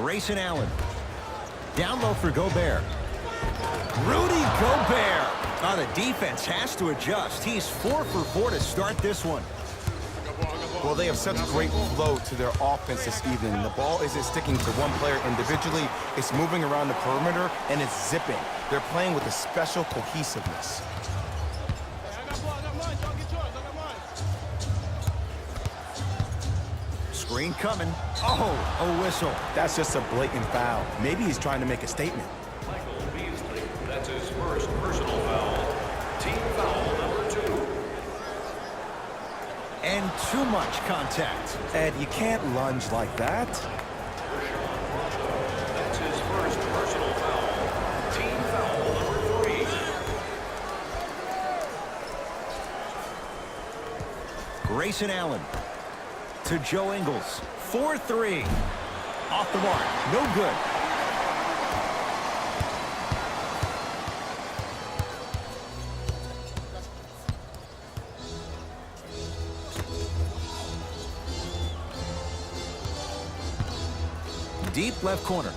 Grayson Allen. Down low for Gobert. Rudy Gobert. Oh, the defense has to adjust. He's 4 for 4 to start this one. Well, they have such great flow to their offense this evening. The ball isn't sticking to one player individually. It's moving around the perimeter, and it's zipping. They're playing with a special cohesiveness. Screen coming. Oh, a whistle. That's just a blatant foul. Maybe he's trying to make a statement. Michael Beasley, that's his first personal foul. Team foul number 2. And too much contact. Ed, you can't lunge like that. That's his first personal foul. Team foul number 3. Grayson Allen to Joe Ingles. 4-3. Off the mark. No good. Deep left corner.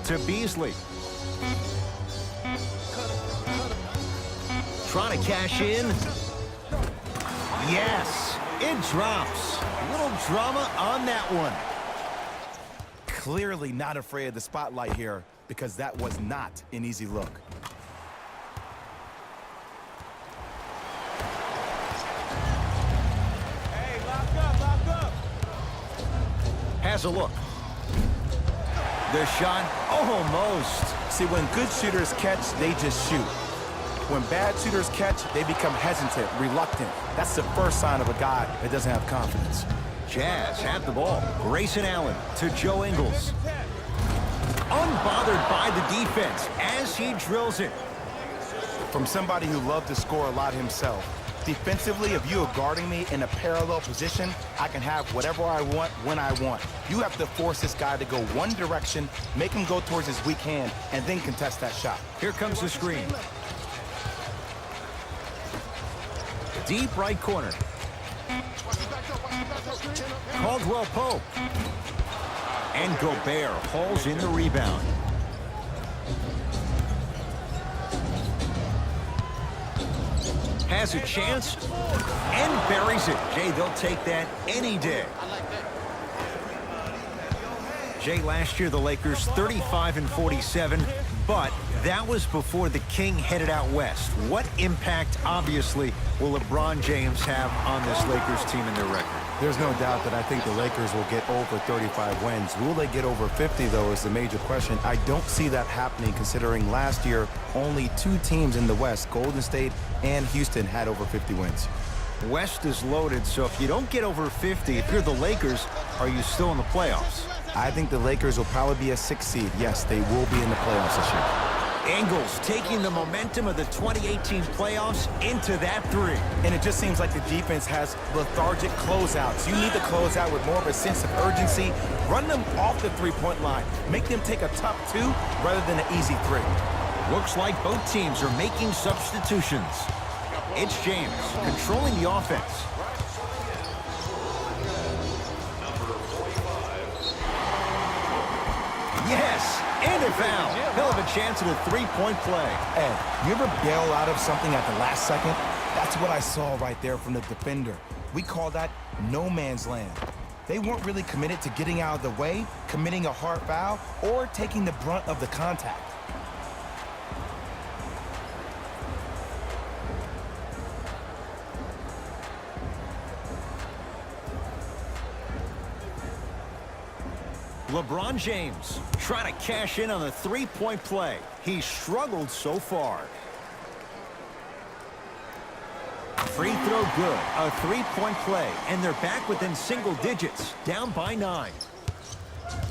To Beasley. Trying to cash in. Yes, it drops. A little drama on that one. Clearly not afraid of the spotlight here because that was not an easy look. Hey, lock up. Has a look. The shot, almost. See, when good shooters catch, they just shoot. When bad shooters catch, they become hesitant, reluctant. That's the first sign of a guy that doesn't have confidence. Jazz have the ball. Grayson Allen to Joe Ingles. Unbothered by the defense as he drills it. From somebody who loved to score a lot himself, defensively, if you are guarding me in a parallel position, I can have whatever I want when I want. You have to force this guy to go one direction, make him go towards his weak hand, and then contest that shot. Here comes the screen. Deep right corner. Caldwell Pope. And Gobert hauls in the rebound. Has a chance and buries it. Jay, they'll take that any day. Jay, last year the Lakers 35-47, but that was before the King headed out west. What impact, obviously, will LeBron James have on this Lakers team and their record? There's no doubt that I think the Lakers will get over 35 wins. Will they get over 50, though, is the major question. I don't see that happening, considering last year only 2 teams in the West, Golden State and Houston, had over 50 wins. West is loaded, so if you don't get over 50, if you're the Lakers, are you still in the playoffs? I think the Lakers will probably be a 6th seed. Yes, they will be in the playoffs this year. Ingles taking the momentum of the 2018 playoffs into that 3. And it just seems like the defense has lethargic closeouts. You need to close out with more of a sense of urgency. Run them off the three-point line. Make them take a tough 2 rather than an easy 3. Looks like both teams are making substitutions. It's James controlling the offense. Yes, and a foul. He'll have a chance at a 3-point play. Ed, you ever bail out of something at the last second? That's what I saw right there from the defender. We call that no man's land. They weren't really committed to getting out of the way, committing a hard foul, or taking the brunt of the contact. LeBron James trying to cash in on the 3-point play. He's struggled so far. Free throw good. A 3-point play. And they're back within single digits. Down by 9.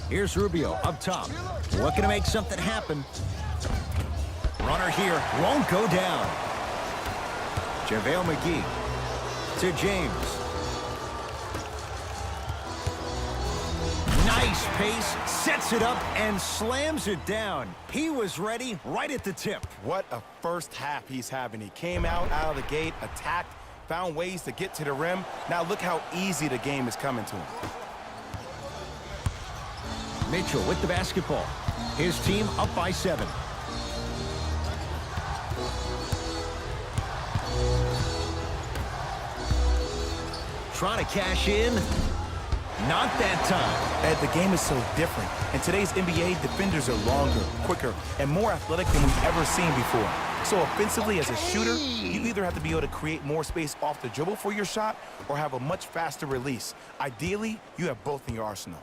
Here's Rubio up top. Looking to make something happen. Runner here. Won't go down. JaVale McGee to James. Nice pace, sets it up, and slams it down. He was ready right at the tip. What a first half he's having. He came out of the gate, attacked, found ways to get to the rim. Now look how easy the game is coming to him. Mitchell with the basketball. His team up by 7. Trying to cash in. Not that time. Ed, the game is so different. In today's NBA, defenders are longer, quicker, and more athletic than we've ever seen before. So offensively, as a shooter, you either have to be able to create more space off the dribble for your shot or have a much faster release. Ideally, you have both in your arsenal.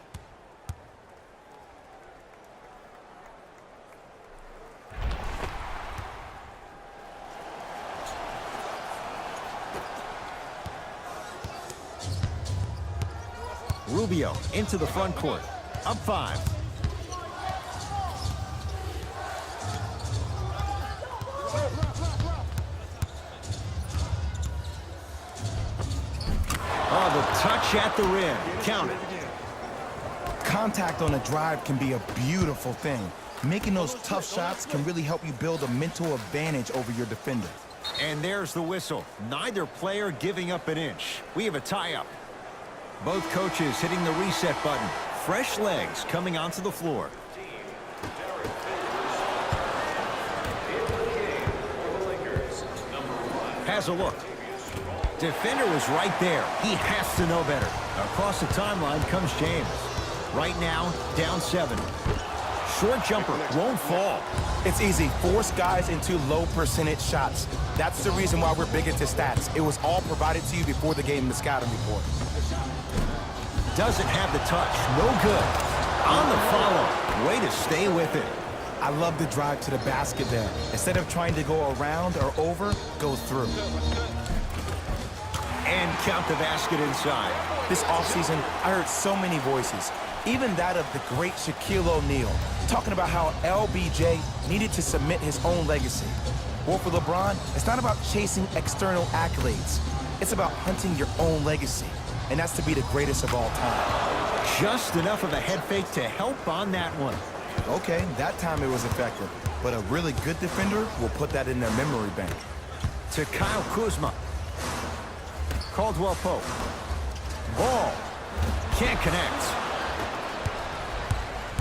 Rubio into the front court. Up 5. Oh, the touch at the rim. Count it. Contact on a drive can be a beautiful thing. Making those tough shots can really help you build a mental advantage over your defender. And there's the whistle. Neither player giving up an inch. We have a tie-up. Both coaches hitting the reset button. Fresh legs coming onto the floor. Has a look. Defender was right there. He has to know better. Across the timeline comes James. Right now, down 7. Short jumper won't fall. It's easy. Force guys into low percentage shots. That's the reason why we're big into stats. It was all provided to you before the game in the scouting report. Doesn't have the touch. No good. On the follow. Way to stay with it. I love the drive to the basket there. Instead of trying to go around or over, go through. And count the basket inside. This offseason, I heard so many voices, even that of the great Shaquille O'Neal, talking about how LBJ needed to cement his own legacy. Well, for LeBron, it's not about chasing external accolades. It's about hunting your own legacy, and that's to be the greatest of all time. Just enough of a head fake to help on that one. Okay, that time it was effective, but a really good defender will put that in their memory bank. To Kyle Kuzma. Caldwell Pope. Ball. Can't connect.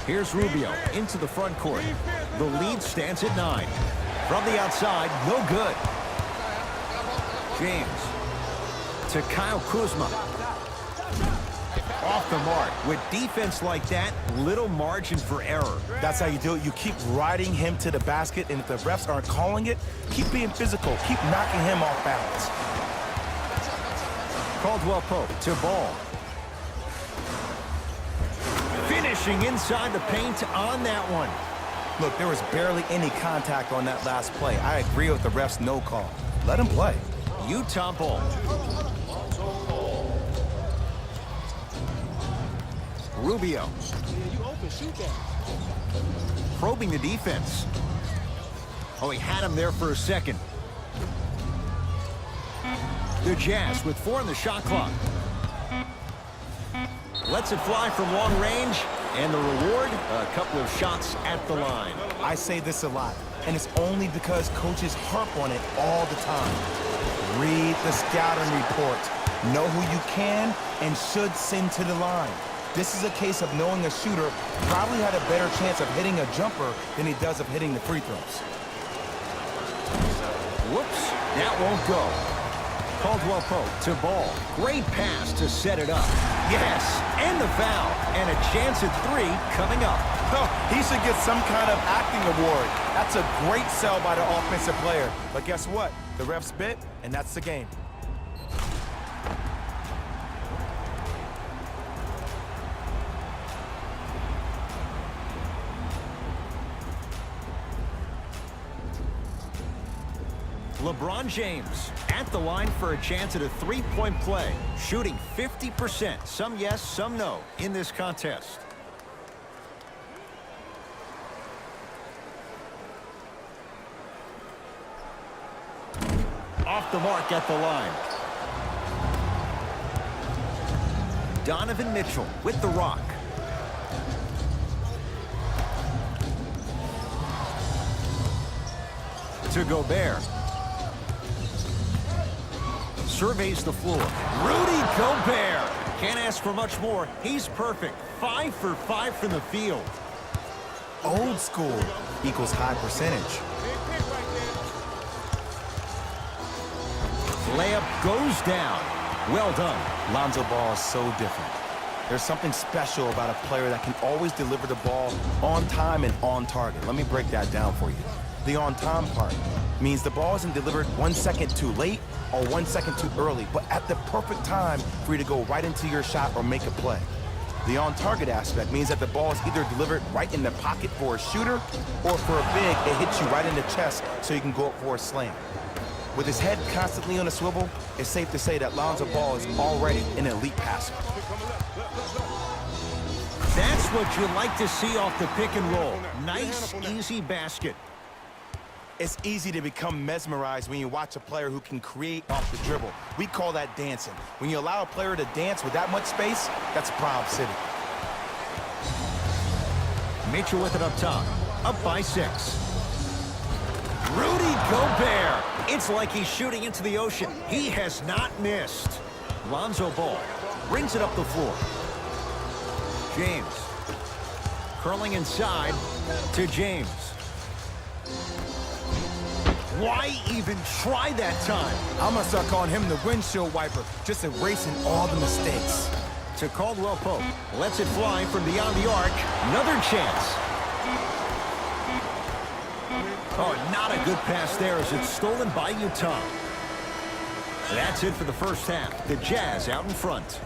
Here's Rubio into the front court. The lead stands at 9. From the outside, no good. James. To Kyle Kuzma. Off the mark. With defense like that, little margin for error. That's how you do it. You keep riding him to the basket, and if the refs aren't calling it, keep being physical. Keep knocking him off balance. Caldwell Pope to Ball. Finishing inside the paint on that one. Look, there was barely any contact on that last play. I agree with the ref's no call. Let him play. Utah ball. Rubio. Probing the defense. Oh, he had him there for a second. The Jazz with 4 on the shot clock. Lets it fly from long range. And the reward, a couple of shots at the line. I say this a lot, and it's only because coaches harp on it all the time. Read the scouting report. Know who you can and should send to the line. This is a case of knowing a shooter probably had a better chance of hitting a jumper than he does of hitting the free throws. Whoops, that won't go. Caldwell Pope to Ball. Great pass to set it up. Yes, and the foul. And a chance at 3 coming up. Oh, he should get some kind of acting award. That's a great sell by the offensive player. But guess what? The refs bit, and that's the game. LeBron James at the line for a chance at a 3-point play, shooting 50%, some yes, some no, in this contest. Off the mark at the line. Donovan Mitchell with the rock. To Gobert. Surveys the floor. Rudy Gobert. Can't ask for much more. He's perfect. 5 for 5 from the field. Old school equals high percentage. Big pick right there. Layup goes down. Well done. Lonzo Ball is so different. There's something special about a player that can always deliver the ball on time and on target. Let me break that down for you. The on time part means the ball isn't delivered 1 second too late or 1 second too early, but at the perfect time for you to go right into your shot or make a play. The on-target aspect means that the ball is either delivered right in the pocket for a shooter, or for a big, it hits you right in the chest so you can go up for a slam. With his head constantly on a swivel, it's safe to say that Lonzo Ball is already an elite passer. That's what you like to see off the pick and roll. Nice, easy basket. It's easy to become mesmerized when you watch a player who can create off the dribble. We call that dancing. When you allow a player to dance with that much space, that's Prob City. Mitchell with it up top. Up by 6. Rudy Gobert. It's like he's shooting into the ocean. He has not missed. Lonzo Ball brings it up the floor. James. Curling inside to James. Why even try that time? I'm gonna start calling him the windshield wiper, just erasing all the mistakes. To Caldwell Pope. Lets it fly from beyond the arc. Another chance. Oh, not a good pass there as it's stolen by Utah. That's it for the first half. The Jazz out in front.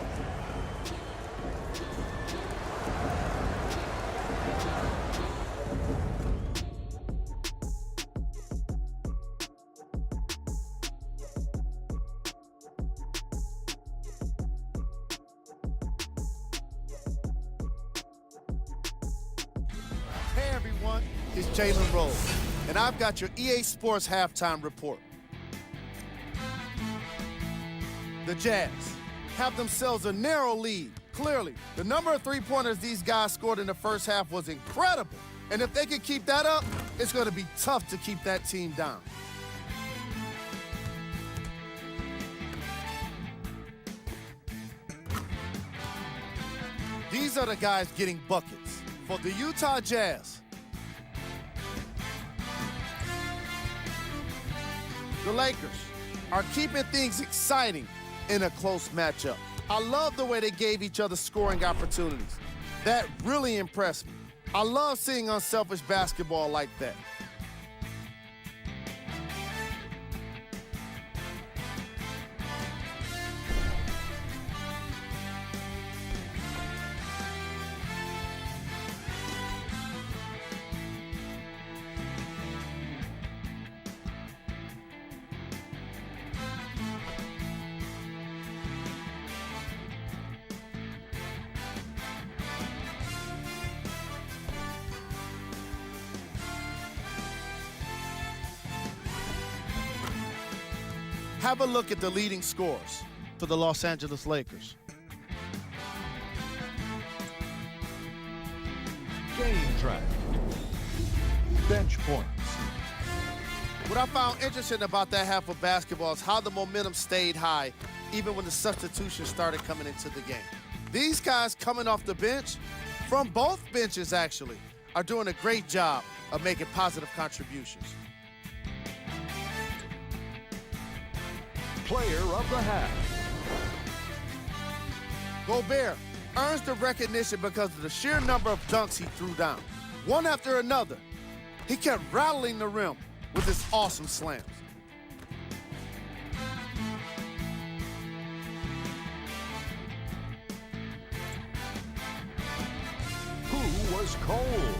Hey everyone, it's Jalen Rose, and I've got your EA Sports halftime report. The Jazz have themselves a narrow lead. Clearly, the number of three-pointers these guys scored in the first half was incredible. And if they can keep that up, it's going to be tough to keep that team down. These are the guys getting buckets. For the Utah Jazz, the Lakers are keeping things exciting in a close matchup. I love the way they gave each other scoring opportunities. That really impressed me. I love seeing unselfish basketball like that. Have a look at the leading scores for the Los Angeles Lakers. Game track. Bench points. What I found interesting about that half of basketball is how the momentum stayed high even when the substitutions started coming into the game. These guys coming off the bench, from both benches actually, are doing a great job of making positive contributions. Player of the half. Gobert earns the recognition because of the sheer number of dunks he threw down. One after another, he kept rattling the rim with his awesome slams. Who was cold?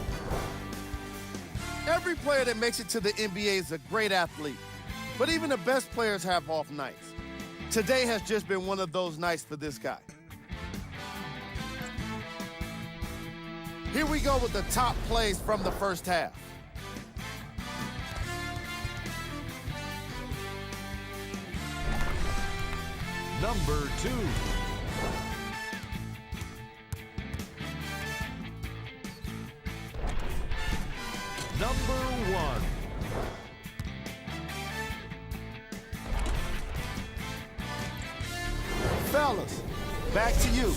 Every player that makes it to the NBA is a great athlete, but even the best players have off nights. Today has just been one of those nights for this guy. Here we go with the top plays from the first half. Number 2. Number 1. Fellas, Back to you.